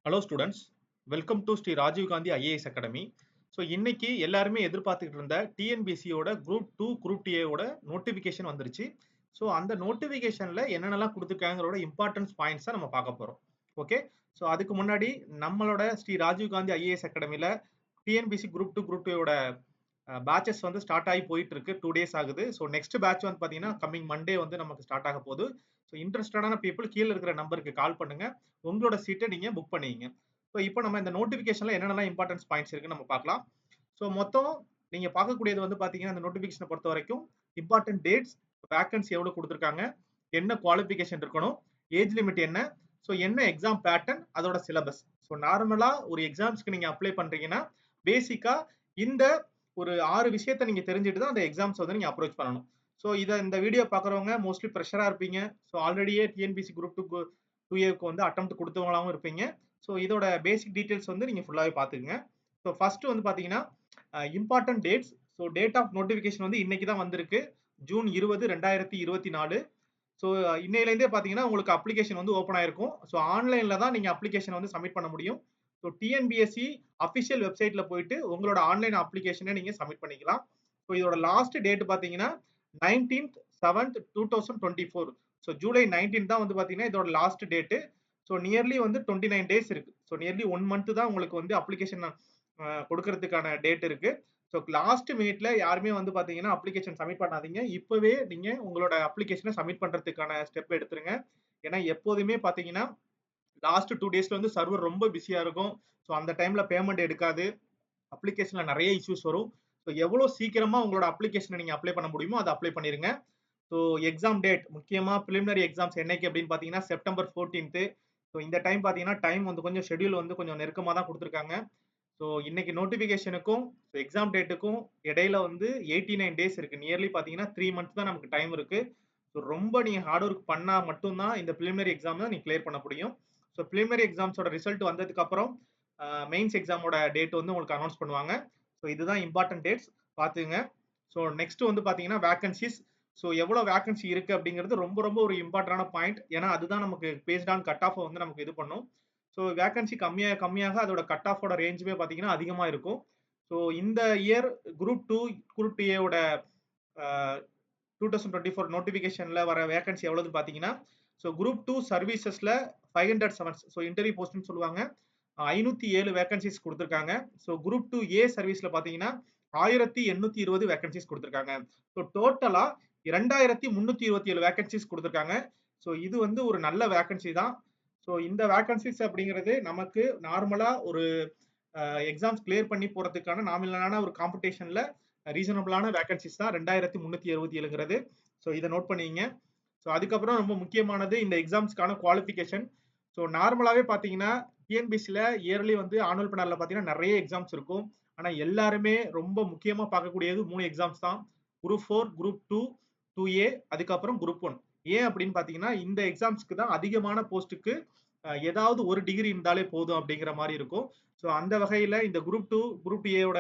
Hello students, welcome to Shri Rajiv Gandhi IAS academy. So இன்னைக்கு எல்லாருமே எதிர்பார்த்துக்கிட்டு இருந்த டிஎன்பிசியோட குரூப் டூ குரூப் டிஏவோட நோட்டிஃபிகேஷன் வந்துருச்சு. ஸோ அந்த நோட்டிஃபிகேஷனில் என்னென்னலாம் கொடுத்துருக்காங்களோட இம்பார்ட்டன்ஸ் பாயிண்ட்ஸை நம்ம பார்க்க போகிறோம். ஓகே, ஸோ அதுக்கு முன்னாடி நம்மளோட ஸ்ரீ ராஜீவ் காந்தி ஐஏஎஸ் அகாடமியில் டிஎன்பிசி குரூப் டூவோட பேட்சஸ் வந்து ஸ்டார்ட் ஆகி போயிட்டு இருக்கு. 2 days ஆகுது. ஸோ நெக்ஸ்ட் பேட்ச் வந்து பார்த்தீங்கன்னா கம்மிங் மண்டே வந்து நமக்கு ஸ்டார்ட் ஆக போகுது. ஸோ இன்ட்ரெஸ்டடான பீப்புள் கீழே இருக்கிற நம்பருக்கு கால் பண்ணுங்க, உங்களோட சீட்டை நீங்க புக் பண்ணிங்க. ஸோ இப்போ நம்ம இந்த நோட்டிஃபிகேஷன்ல என்னென்னலாம் இம்பார்ட்டன்ஸ் பாயிண்ட்ஸ் இருக்குன்னு நம்ம பார்க்கலாம். ஸோ மொத்தம் நீங்க பார்க்கக்கூடியது வந்து பார்த்தீங்கன்னா இந்த நோட்டிஃபிகேஷனை பொறுத்த வரைக்கும் இம்பார்ட்டன்ட் டேட்ஸ், வேகன்சி எவ்வளவு கொடுத்துருக்காங்க, என்ன குவாலிஃபிகேஷன் இருக்கணும், ஏஜ் லிமிட் என்ன, ஸோ என்ன எக்ஸாம் பேட்டர்ன், அதோட சிலபஸ். ஸோ நார்மலா ஒரு எக்ஸாம்ஸ்க்கு நீங்க அப்ளை பண்றீங்கன்னா பேசிக்கா இந்த ஒரு 6 விஷயத்தை நீங்க தெரிஞ்சுட்டு தான் அந்த எக்ஸாம்ஸ் வந்து நீங்க அப்ரோச் பண்ணணும். ஸோ இந்த வீடியோ பார்க்குறவங்க மோஸ்ட்லி ப்ரெஷரா இருப்பீங்க. ஸோ ஆல்ரெடியே டிஎன்பிசி குரூப் டூ ஏக்கு வந்து அட்டெம்ப்ட் கொடுத்தவங்களாவும் இருப்பீங்க. ஸோ இதோட பேசிக் டீடைல்ஸ் வந்து நீங்க ஃபுல்லாவே பார்த்துக்குங்க. ஸோ ஃபர்ஸ்ட் வந்து பாத்தீங்கன்னா important dates. So date of notification வந்து இன்னைக்கு தான் வந்திருக்கு, ஜூன் 20, 2024. ஸோ இன்னையிலேருந்தே பார்த்தீங்கன்னா உங்களுக்கு அப்ளிகேஷன் வந்து ஓப்பன் ஆயிருக்கும். ஸோ ஆன்லைனில் தான் நீங்கள் அப்ளிகேஷன் வந்து சப்மிட் பண்ண முடியும். ஸோ டிஎன்பிஎஸ்சி அஃபிஷியல் வெப்சைட்ல போயிட்டு உங்களோட ஆன்லைன் அப்ளிகேஷனை நீங்கள் சப்மிட் பண்ணிக்கலாம். ஸோ இதோட லாஸ்ட் டேட் பார்த்தீங்கன்னா 19th 7th 2024. ஸோ ஜூலை 19 தான் வந்து பார்த்தீங்கன்னா இதோட லாஸ்ட் டேட்டு. ஸோ நியர்லி வந்து 29 days இருக்கு. ஸோ நியர்லி 1 month தான் உங்களுக்கு வந்து அப்ளிகேஷன் கொடுக்கறதுக்கான டேட் இருக்கு. ஸோ லாஸ்ட் மினிட்ல யாருமே வந்து பாத்தீங்கன்னா அப்ளிகேஷன் சப்மிட் பண்ணாதீங்க. இப்பவே நீங்க உங்களோட அப்ளிகேஷனை சப்மிட் பண்றதுக்கான ஸ்டெப் எடுத்துருங்க. ஏன்னா எப்போதுமே பாத்தீங்கன்னா லாஸ்ட் 2 daysல வந்து சர்வர் ரொம்ப பிஸியா இருக்கும். ஸோ அந்த டைம்ல பேமெண்ட் எடுக்காது, அப்ளிகேஷன்ல நிறைய இஷ்யூஸ் வரும். ஸோ எவ்வளவு சீக்கிரமா உங்களோட அப்ளிகேஷனை நீங்க அப்ளை பண்ண முடியுமோ அதை அப்ளை பண்ணிருங்க. ஸோ எக்ஸாம் டேட் முக்கியமா பிலிமினரி எக்ஸாம்ஸ் என்னைக்கு அப்படின்னு பாத்தீங்கன்னா செப்டம்பர் 14th. ஸோ இந்த டைம் பாத்தீங்கன்னா டைம் வந்து கொஞ்சம் ஷெட்யூல் வந்து கொஞ்சம் நெருக்கமா தான் கொடுத்துருக்காங்க. ஸோ இன்னைக்கு நோட்டிஃபிகேஷனுக்கும் எக்ஸாம் டேட்டுக்கும் இடையில வந்து 89 days இருக்கு. நியர்லி பார்த்தீங்கன்னா 3 months தான் நமக்கு டைம் இருக்கு. ஸோ ரொம்ப நீங்க ஹார்ட் ஒர்க் பண்ணா மட்டும்தான் இந்த பிலிமினரி எக்ஸாம் நீங்க கிளியர் பண்ண முடியும். ஸோ பிலிமினரி எக்ஸாம்ஸோட ரிசல்ட் வந்ததுக்கு அப்புறம் மெயின்ஸ் எக்ஸாமோட டேட் வந்து உங்களுக்கு அனௌன்ஸ் பண்ணுவாங்க. ஸோ இதுதான் இம்பார்ட்டன்ட் டேட்ஸ், பார்த்துங்க. ஸோ நெக்ஸ்ட் வந்து பார்த்தீங்கன்னா வேகன்சிஸ். ஸோ எவ்வளோ வேகன்சி இருக்கு அப்படிங்கிறது ரொம்ப ரொம்ப ஒரு இம்பார்ட்டன்டான பாயிண்ட். ஏன்னா அதுதான் நமக்கு பேஸ்ட் ஆன் கட் ஆஃப் வந்து நமக்கு இது பண்ணும். ஸோ வேகன்சி கம்மியாக அதோட கட் ஆஃபோட ரேஞ்சுமே பார்த்தீங்கன்னா அதிகமாக இருக்கும். ஸோ இந்த இயர் குரூப் டூ குரூப் டிஏவோட 2024 நோட்டிஃபிகேஷன்ல வர வேகன்சி எவ்வளவுன்னு பார்த்தீங்கன்னா, ஸோ குரூப் டூ சர்வீசஸ்ல 507, ஸோ இன்டர்வியூ போஸ்ட்னு சொல்லுவாங்க, 507 வேகன்சிஸ் கொடுத்துருக்காங்க. ஸோ குரூப் டூ ஏ சர்வீஸ்ல பார்த்தீங்கன்னா 1820 வேகன்சிஸ் கொடுத்துருக்காங்க. ஸோ டோட்டலா 2327 வேகன்சிஸ் கொடுத்துருக்காங்க. ஸோ இது வந்து ஒரு நல்ல வேகன்சி தான். ஸோ இந்த வேகன்சிஸ் அப்படிங்கிறது நமக்கு நார்மலா ஒரு எக்ஸாம்ஸ் கிளியர் பண்ணி போறதுக்கான நாமினலான ஒரு காம்படிஷன்ல ரீசனபிளான வேகன்சிஸ் தான் 2377ங்கிறது. ஸோ இதை நோட் பண்ணிங்க. ஸோ அதுக்கப்புறம் ரொம்ப முக்கியமானது இந்த எக்ஸாம்ஸ்க்கான குவாலிஃபிகேஷன். ஸோ நார்மலாவே பார்த்தீங்கன்னா டிஎன்பிசியில் இயர்லி வந்து ஆனுவல் பிளான்ல பார்த்தீங்கன்னா நிறைய எக்ஸாம்ஸ் இருக்கும். ஆனால் எல்லாருமே ரொம்ப முக்கியமாக பார்க்கக்கூடியது 3 எக்ஸாம்ஸ் தான், குரூப் 4, குரூப் 2, 2A, அதுக்கப்புறம் குரூப் 1. ஏன் அப்படின்னு பார்த்தீங்கன்னா இந்த எக்ஸாம்ஸ்க்கு தான் அதிகமான போஸ்ட்டுக்கு ஏதாவது ஒரு டிகிரி இருந்தாலே போதும் அப்படிங்கிற மாதிரி இருக்கும். ஸோ அந்த வகையில் இந்த குரூப் 2 குரூப் ஏயோட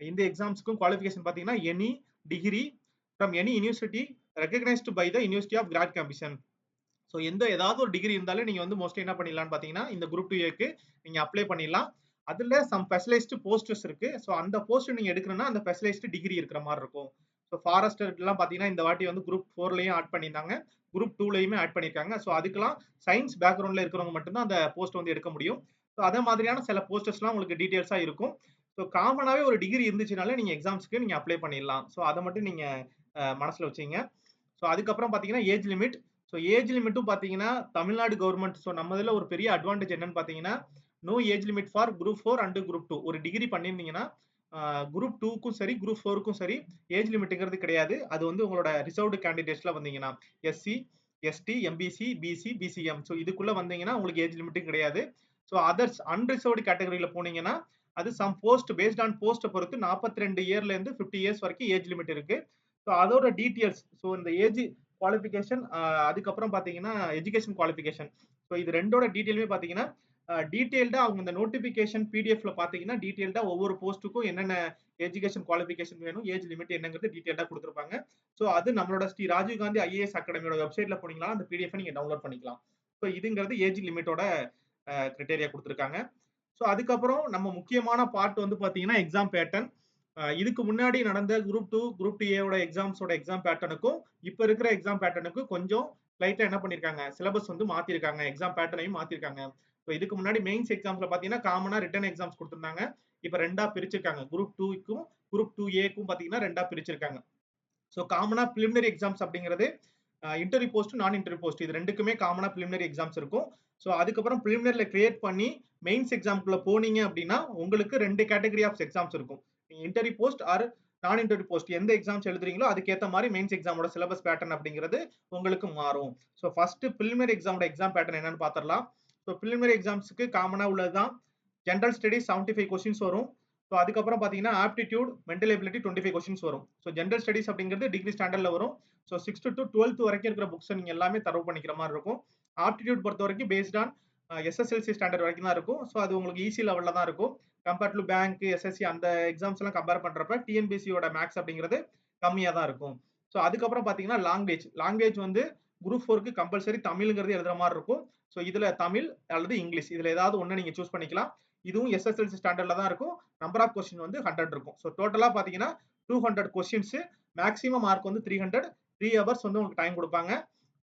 இந்த எக்ஸாம்ஸ்க்கும் குவாலிஃபிகேஷன் பார்த்தீங்கன்னா any degree from any university recognised by the university of grant commission. So ஏதாவது ஒரு டிகிரி இருந்தாலும் நீங்க வந்து மோஸ்ட்லி என்ன பண்ணிடலாம்னு பார்த்தீங்கன்னா இந்த குரூப் 2ஏக்கு நீங்க அப்ளை பண்ணிடலாம். அதுல சம் ஸ்பெஷலைஸ்டு போஸ்டர்ஸ் இருக்கு. ஸோ அந்த போஸ்ட் நீங்க எடுக்கணும்னா அந்த ஸ்பெஷலைஸ்டு டிகிரி இருக்கிற மாதிரி இருக்கும். ஸோ ஃபாரஸ்டர்லாம் பார்த்தீங்கன்னா இந்த வாட்டி வந்து குரூப் 4லயும் ஆட் பண்ணியிருந்தாங்க, குரூப் 2லயுமே ஆட் பண்ணியிருக்காங்க. ஸோ அதுக்கெல்லாம் சயின்ஸ் பேக்ரவுண்ட்ல இருக்கிறவங்க மட்டும்தான் அந்த போஸ்ட் வந்து எடுக்க முடியும். ஸோ அதே மாதிரியான சில போஸ்டர்ஸ்லாம் உங்களுக்கு டீடைல்ஸா இருக்கும். ஸோ காமனாவே ஒரு டிகிரி இருந்துச்சுனாலே நீங்க எக்ஸாம்ஸ்க்கு நீங்க அப்ளை பண்ணிடலாம். ஸோ அதை மட்டும் நீங்க மனசுல வச்சுங்க. ஸோ அதுக்கப்புறம் பார்த்தீங்கன்னா ஏஜ் லிமிட். ஸோ ஏஜ் லிமிட்டும் பார்த்தீங்கன்னா தமிழ்நாடு கவர்மெண்ட், ஸோ நம்ம இதில் ஒரு பெரிய அட்வான்டேஜ் என்னன்னு பார்த்தீங்கன்னா no age limit for group 4 and group 2. ஒரு டிகிரி பண்ணியிருந்தீங்கன்னா குரூப் 2க்கும் சரி குரூப் 4க்கும் சரி ஏஜ் லிமிட்டுங்கிறது கிடையாது. அது வந்து உங்களோட ரிசர்வ்டு கேண்டிடேட்ஸ்ல வந்தீங்கன்னா SC, ST, MBC, BC, BCM, so இதுக்குள்ள வந்தீங்கன்னா உங்களுக்கு ஏஜ் லிமிட்டும் கிடையாது. ஸோ அதர்ஸ் அன்ரிசர்வ்டு கேட்டகரியில போனீங்கன்னா அது சம் போஸ்ட் பேஸ்ட் ஆன் போஸ்ட்டை பொறுத்து 42 இயர்ல இருந்து 50 இயர்ஸ் வரைக்கும் ஏஜ் லிமிட் இருக்கு. ஸோ அதோட டீட்டெயில்ஸ், ஸோ இந்த ஏஜ் குவாலிஃபிகேஷன், அதுக்கப்புறம் பார்த்தீங்கன்னா எஜுகேஷன் குவாலிஃபிகேஷன், ஸோ இது ரெண்டோட டீட்டெயிலுமே பார்த்தீங்கன்னா டீட்டெயில்டா அவங்க இந்த நோட்டிஃபிகேஷன் பிடிஎஃப்ல பார்த்தீங்கன்னா டீட்டெயில்டா ஒவ்வொரு போஸ்ட்டுக்கும் என்னென்ன எஜுகேஷன் குவாலிஃபிகேஷன் வேணும், ஏஜ் லிமிட் என்னங்கிறது டீட்டெயில்டா கொடுத்துருப்பாங்க. ஸோ அது நம்மளோட ஸ்ரீ ராஜீவ் காந்தி ஐஏஎஸ் அகாடமியோட வெப்சைட்ல போனீங்கன்னா அந்த பிடிஎஃப் நீங்க டவுன்லோட் பண்ணிக்கலாம். ஸோ இதுங்கிறது ஏஜ் லிமிட்டோட கிரைட்டீரியா குடுத்திருக்காங்க. ஸோ அதுக்கப்புறம் நம்ம முக்கியமான பார்ட் வந்து பார்த்தீங்கன்னா, எக்ஸாம் பேட்டர்ன். இதுக்கு முன்னாடி நடந்த குரூப் 2, குரூப் 2ஏ எக்ஸாம்ஸோட எக்ஸாம் பேட்டர்னுக்கும், இப்ப இருக்கிற எக்ஸாம் பேட்டர்னுக்கும் கொஞ்சம் லைட்டா என்ன பண்ணியிருக்காங்க, சிலபஸ் வந்து மாத்திருக்காங்க. எக்ஸாம் பேட்டர்னையும் மாத்திருக்காங்க. ஸோ இதுக்கு முன்னாடி மெயின்ஸ் எக்ஸாம்ஸ்ல பார்த்தீங்கன்னா, காமனா ரிட்டன் எக்ஸாம்ஸ் குடுத்திருந்தாங்க. இப்ப 2ஆ பிரிச்சிருக்காங்க. குரூப் 2க்கும், குரூப் 2ஏக்கும் பார்த்தீங்கன்னா 2ஆ பிரிச்சிருக்காங்க. ஸோ காமனா பிலிமினரி எக்ஸாம்ஸ் அப்படிங்கிறது இன்டர்வியூ போஸ்ட், நான் இன்டர்வியூ போஸ்ட் இது 2க்குமே காமனா பிலிமினரி எக்ஸாம்ஸ் இருக்கும். ஸோ அதுக்கப்புறம் பிலிமினரில கிரியேட் பண்ணி மெயின்ஸ் எக்ஸாம்க்குள்ள போனீங்க அப்படின்னா உங்களுக்கு 2 கேட்டகரி ஆஃப் எக்ஸாம்ஸ் இருக்கும். நீங்க interview post or non interview post எந்த எக்ஸாம்ஸ் எழுதுறீங்களோ அதுக்கேத்த மாதிரி மெயின்ஸ் எக்ஸாமோட சிலபஸ் பேட்டர்ன் அப்படிங்கிறது உங்களுக்கு மாறும். ஸோ ஃபர்ஸ்ட் பிலிமினரி எக்ஸாமோட எக்ஸாம் பேட்டர்ன் என்னன்னு பாத்திரலாம். ஸோ பிலிமினரி எக்ஸாம்ஸ்க்கு காமனா உள்ளதுதான் ஜெனரல் ஸ்டடிஸ் 75 கொஸ்டின்ஸ் வரும். ஸோ அதுக்கப்புறம் பாத்தீங்கன்னா ஆப்டிடியூட், மென்டல் எபிலிட்டி 25 கொஸ்டின்ஸ் வரும். ஸோ ஜெனரல் ஸ்டடிஸ் அப்படிங்கிறது டிகிரி ஸ்டாண்டர்ட்ல வரும். ஸோ 6th to 12th வரைக்கும் இருக்கிற புக்ஸ் நீங்க எல்லாமே தரவு பண்ணிக்கிற மாதிரி இருக்கும். ஆப்டிடியூட் பொறுத்த வரைக்கும் பேஸ்ட் ஆன் எஸ்எஸ்எல்சி ஸ்டாண்டர்ட் வரைக்கும் தான் இருக்கும். ஸோ அது உங்களுக்கு ஈஸி லெவல்ல தான் இருக்கும். கம்பேர்ட் டு பேங்க், எஸ்எஸ்சி அந்த எக்ஸாம்ஸ் எல்லாம் கம்பேர் பண்றப்ப டிஎன்பிசியோட மேக்ஸ் அப்படிங்கிறது கம்மியா தான் இருக்கும். ஸோ அதுக்கப்புறம் பாத்தீங்கன்னா லாங்குவேஜ் வந்து குரூப் 4க்கு கம்பல்சரி தமிழ்ங்கிறது எழுதுற மாதிரி இருக்கும். ஸோ இதுல தமிழ் அல்லது இங்கிலீஷ் இதுல ஏதாவது ஒண்ணு நீங்க சூஸ் பண்ணிக்கலாம். இதுவும் எஸ்எஸ்எல்சி ஸ்டாண்டர்ட்ல தான் இருக்கும். நம்பர் ஆஃப் கொஸ்டின் வந்து 100 இருக்கும். ஸோ டோட்டலா பாத்தீங்கன்னா 200 கொஸ்டின்ஸ், மேக்ஸிமம் மார்க் வந்து 300. 3 ஹவர்ஸ் வந்து உங்களுக்கு டைம் கொடுப்பாங்க.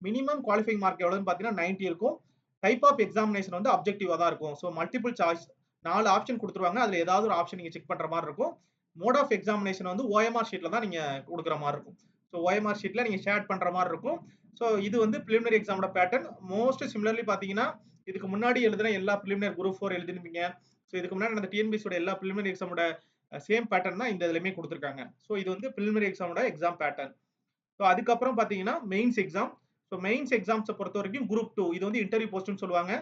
மினிமம் குவாலிஃபைங் மார்க் எவ்வளவுன்னு பாத்தீங்கன்னா 90 இருக்கும். டைப் ஆஃப் எக்ஸாமினேஷன் வந்து அப்ஜெக்டிவா தான் இருக்கும். ஸோ மல்டிபிள் சாய்ஸ் 4 ஆப்ஷன் கொடுத்துருவாங்க. அதுல ஏதாவது ஒரு ஆப்ஷன் நீங்க செக் பண்ற மாதிரி இருக்கும். மோட் ஆஃப் எக்ஸாமினேஷன் வந்து ஓஎம்ஆர் ஷீட்ல தான் நீங்க கொடுக்குற மாதிரி இருக்கும். ஸோ ஓஎம்ஆர் ஷீட்ல நீங்க ஷேர் பண்ற மாதிரி இருக்கும். ஸோ இது வந்து பிலிமினரி எக்ஸாமோட பேட்டர்ன். மோஸ்ட் சிமிலர்லி பாத்தீங்கன்னா இதுக்கு முன்னாடி எழுதுன எல்லா பிலிமினரி குரூப் 4 எழுதிருப்பீங்க. ஸோ இதுக்கு முன்னாடி நடந்த டிஎன்பிசியோட எல்லா பிலிமினரி எக்ஸாமோட சேம் பேட்டர்ன் தான் இந்த இதுலயுமே கொடுத்துருக்காங்க. ஸோ இது வந்து பிலிமினரி எக்ஸாமோட எக்ஸாம் பேட்டர்ன். ஸோ அதுக்கப்புறம் பாத்தீங்கன்னா மெயின்ஸ் எக்ஸாம். ஸோ மெயின்ஸ் எக்ஸாம்ஸை பொறுத்த வரைக்கும் குரூப் 2 இது வந்து இன்டர்வியூ போஸ்ட்னு சொல்லுவாங்க.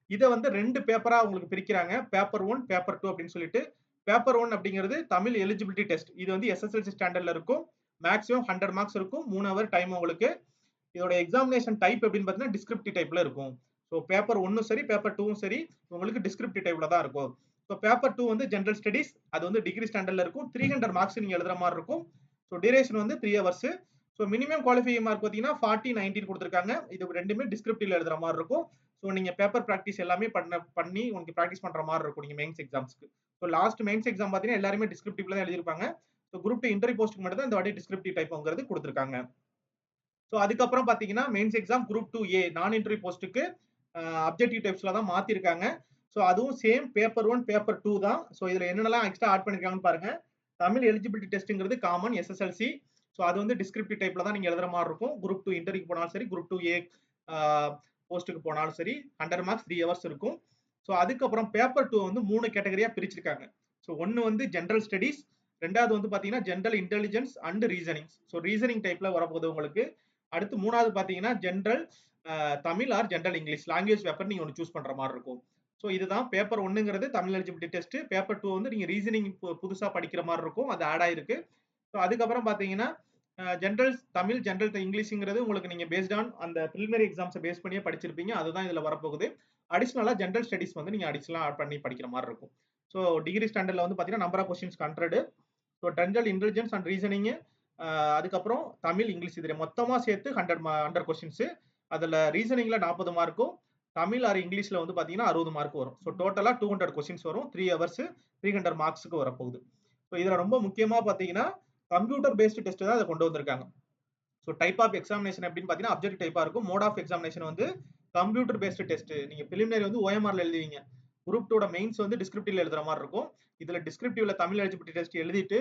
இதை வந்து 2 பேப்பரா உங்களுக்கு பிரிக்கிறாங்க. பேப்பர் 1, பேப்பர் 2 அப்படின்னு சொல்லிட்டு. பேப்பர் 1 அப்படிங்கிறது தமிழ் எலிஜிபிலிட்டி டெஸ்ட். இது வந்து எஸ்எஸ்எல்சி ஸ்டாண்டர்ட்ல இருக்கும். மேக்ஸிமம் 100 மார்க்ஸ் இருக்கும். 3 ஹவர் டைம் உங்களுக்கு. இதோட எக்ஸாமினேஷன் டைப் எப்படின்னு பாத்தீங்கன்னா டிஸ்கிரிப்டிவ் டைப்ல இருக்கும். ஸோ பேப்பர் 1ம் சரி, பேப்பர் 2ம் சரி உங்களுக்கு டிஸ்கிரிப்டிவ் டைப்ல தான் இருக்கும். ஸோ பேப்பர் 2 வந்து ஜெனரல் ஸ்டடிஸ், அது வந்து டிகிரி ஸ்டாண்டர்ட்ல இருக்கும். 300 மார்க்ஸ் நீங்க எழுதுற மாதிரி இருக்கும். ஸோ டியூரேஷன் வந்து 3 hours. So minimum qualifying mark பார்த்தீங்கன்னா 40, 19 கொடுத்துருக்காங்க. இது ரெண்டுமே டிஸ்கிரிப்டிவ்ல எழுதுற மாதிரி இருக்கும். ஸோ நீங்க பேப்பர் ப்ராக்டிஸ் எல்லாமே பண்ணி உங்களுக்கு ப்ராக்டிஸ் பண்ற மாதிரி இருக்கும் நீங்க மெயின்ஸ் எக்ஸாம்ஸ்க்கு. ஸோ லாஸ்ட் மெயின்ஸ் எக்ஸாம் பார்த்தீங்கன்னா எல்லாருமே டிஸ்கிரிப்டிவ்ல தான் எழுதிருப்பாங்க. ஸோ குரூப் 2 இன்டர்வியூ போஸ்ட்டுக்கு மட்டும் தான் இந்த வாட்டி டிஸ்கிரிப்டிவ் டைப்ங்கிறது கொடுத்துருக்காங்க. ஸோ அதுக்கப்புறம் பார்த்தீங்கன்னா மெயின்ஸ் எக்ஸாம் குரூப் 2A நான் இன்டர்வியூ போஸ்ட்டுக்கு அப்ஜெக்டிவ் டைப்ஸ்ல தான் மாத்திருக்காங்க. ஸோ அதுவும் சேம் பேப்பர் 1, பேப்பர் 2 தான். ஸோ இதுல என்னென்னலாம் எக்ஸ்ட்ரா ஆட் பண்ணிருக்காங்கன்னு பாருங்க. தமிழ் எலிஜிபிலிட்டி டெஸ்ட்ங்கிறது காமன் எஸ்எஸ்எல்சி. ஸோ அது வந்து டிஸ்கிரிப்டிவ் டைப்ல தான் நீங்க எழுதுற மாதிரி இருக்கும். குரூப் 2 இன்டர்வியூக்கு போனாலும் சரி, குரூப் 2A போஸ்ட்டுக்கு போனாலும் சரி 100 மார்க்ஸ் 3 ஹவர்ஸ் இருக்கும். ஸோ அதுக்கப்புறம் பேப்பர் 2 வந்து 3 கேட்டகரியா பிரிச்சிருக்காங்க. ஸோ ஒன்னு வந்து ஜெனரல் ஸ்டடிஸ், ரெண்டாவது வந்து பாத்தீங்கன்னா general intelligence and reasoning. So reasoning டைப்ல வரப்போகுது உங்களுக்கு. அடுத்து மூணாவது பாத்தீங்கன்னா general Tamil or general English language paper நீங்க ஒன்று சூஸ் பண்ற மாதிரி இருக்கும். ஸோ இதுதான் பேப்பர் 1ங்கிறது தமிழ் எலிஜிபிலிட்டி டெஸ்ட். பேப்பர் 2 வந்து நீங்க ரீசனிங் புதுசா படிக்கிற மாதிரி இருக்கும். அது ஆட் ஆயிருக்கு. ஸோ அதுக்கப்புறம் பாத்தீங்கன்னா ஜெனரல் தமிழ், ஜெனரல் இங்கிலீஷ்ங்கிறது உங்களுக்கு நீங்க பேஸ்ட் ஆன் அந்த பிரிலிமினரி எக்ஸாம்ஸை பேஸ் பண்ணியே படிச்சிருப்பீங்க. அதுதான் இதுல வரப்போகுது. அடிஷனலா ஜெனரல் ஸ்டடிஸ் வந்து நீங்க அடிஷனலா ஆட் பண்ணி படிக்கிற மாதிரி இருக்கும். ஸோ டிகிரி ஸ்டாண்டர்ட்ல வந்து பாத்தீங்கன்னா number of questions 100. So general intelligence and reasoning, அதுக்கப்புறம் தமிழ், இங்கிலீஷ் இதுல மொத்தமா சேர்த்து 100 கொஸ்டின்ஸ். அதுல ரீசனிங்ல 40 மார்க்கும், தமிழ் ஆர் இங்கிலீஷ்ல வந்து பாத்தீங்கன்னா 60 மார்க் வரும். ஸோ டோட்டலா 200 கொஸ்டின்ஸ் வரும். 3 ஹவர்ஸ் 300 மார்க்ஸ்க்கு வரப்போகுது. ஸோ இதுல ரொம்ப முக்கியமா பாத்தீங்கன்னா கம்ப்யூட்டர் பேஸ்டு டெஸ்ட் தான் இதை கொண்டு வந்திருக்காங்க. ஸோ டைப் ஆஃப் எக்ஸாமினேஷன் எப்படின்னு பாத்தீங்கன்னா அப்ஜெக்டிவ் டைப்பா இருக்கும். மோட் ஆஃப் எக்ஸாமினேஷன் வந்து கம்ப்யூட்டர் பேஸ்டு டெஸ்ட். நீங்க பிலிமினரி வந்து ஓஎம்ஆர்ல எழுதுவீங்க. குரூப் 2 மெயின்ஸ் வந்து டிஸ்கிரிப்டிவ்ல எழுதுற மாதிரி இருக்கும். இதுல டிஸ்கிரிப்டிவ்ல தமிழ் எலிஜிபிலிட்டி டெஸ்ட் எழுதிட்டு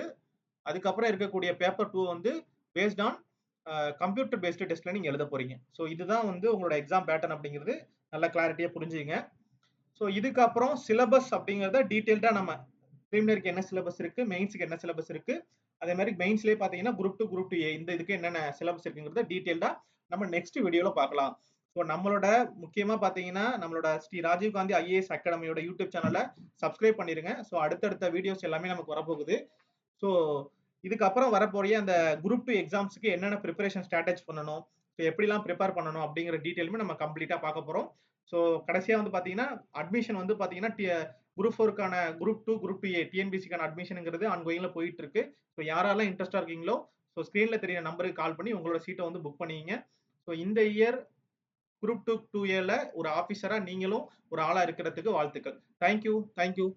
அதுக்கப்புறம் இருக்கக்கூடிய பேப்பர் 2 வந்து பேஸ்ட் ஆன் கம்ப்யூட்டர் பேஸ்டு டெஸ்ட்ல நீங்க எழுத போறீங்க. ஸோ இதுதான் வந்து உங்களோட எக்ஸாம் பேட்டர்ன் அப்படிங்கிறது நல்லா கிளாரிட்டியா புரிஞ்சுங்க. ஸோ இதுக்கப்புறம் சிலபஸ் அப்படிங்கிறத டீடைல்டா நம்ம பிரிலிமினரிக்கு என்ன சிலபஸ் இருக்கு, மெயின்ஸ்க்கு என்ன சிலபஸ் இருக்கு, அதே மாதிரி மெயின்ஸ்லயே பாத்தீங்கன்னா குரூப் 2, குரூப் 2A இந்த இதுக்கு என்னென்ன சிலபஸ் இருக்குங்கிறத டீடைல்டா நம்ம நெக்ஸ்ட் வீடியோல பார்க்கலாம். ஸோ நம்மளோட முக்கியமா பாத்தீங்கன்னா நம்மளோட ஸ்ரீ ராஜீவ் காந்தி ஐஏஎஸ் அகாடமியோட யூடியூப் சேனலை சப்ஸ்கிரைப் பண்ணிருங்க. ஸோ அடுத்தடுத்த வீடியோஸ் எல்லாமே நமக்கு வரப்போகுது. ஸோ இதுக்கப்புறம் வரப்போறிய அந்த குரூப் 2 எக்ஸாம்ஸ்க்கு என்னென்ன ப்ரிப்பரேஷன் ஸ்ட்ராட்டஜி பண்ணணும், எப்படிலாம் ப்ரிப்பேர் பண்ணணும் அப்படிங்கிற டீடைலுமே நம்ம கம்ப்ளீட்டா பார்க்க போறோம். ஸோ கடைசியா வந்து பாத்தீங்கன்னா அட்மிஷன் வந்து பாத்தீங்கன்னா குரூப் 4க்கான குரூப் 2, குரூப் 2A டிஎன்பிசிக்கான அட்மிஷன்ங்கிறது ஆன்கோயிங்ல போயிட்டு இருக்கு. ஸோ யாரெல்லாம் இன்ட்ரெஸ்டா இருக்கீங்களோ ஸோ ஸ்கிரீன்ல தெரிய நம்பருக்கு கால் பண்ணி உங்களோட சீட்டை வந்து புக் பண்ணிக்கங்க. ஸோ இந்த இயர் குரூப் 2 2ஏல ஒரு ஆபீசரா நீங்களும் ஒரு ஆளா இருக்கிறதுக்கு வாழ்த்துக்கள். Thank you. Thank you.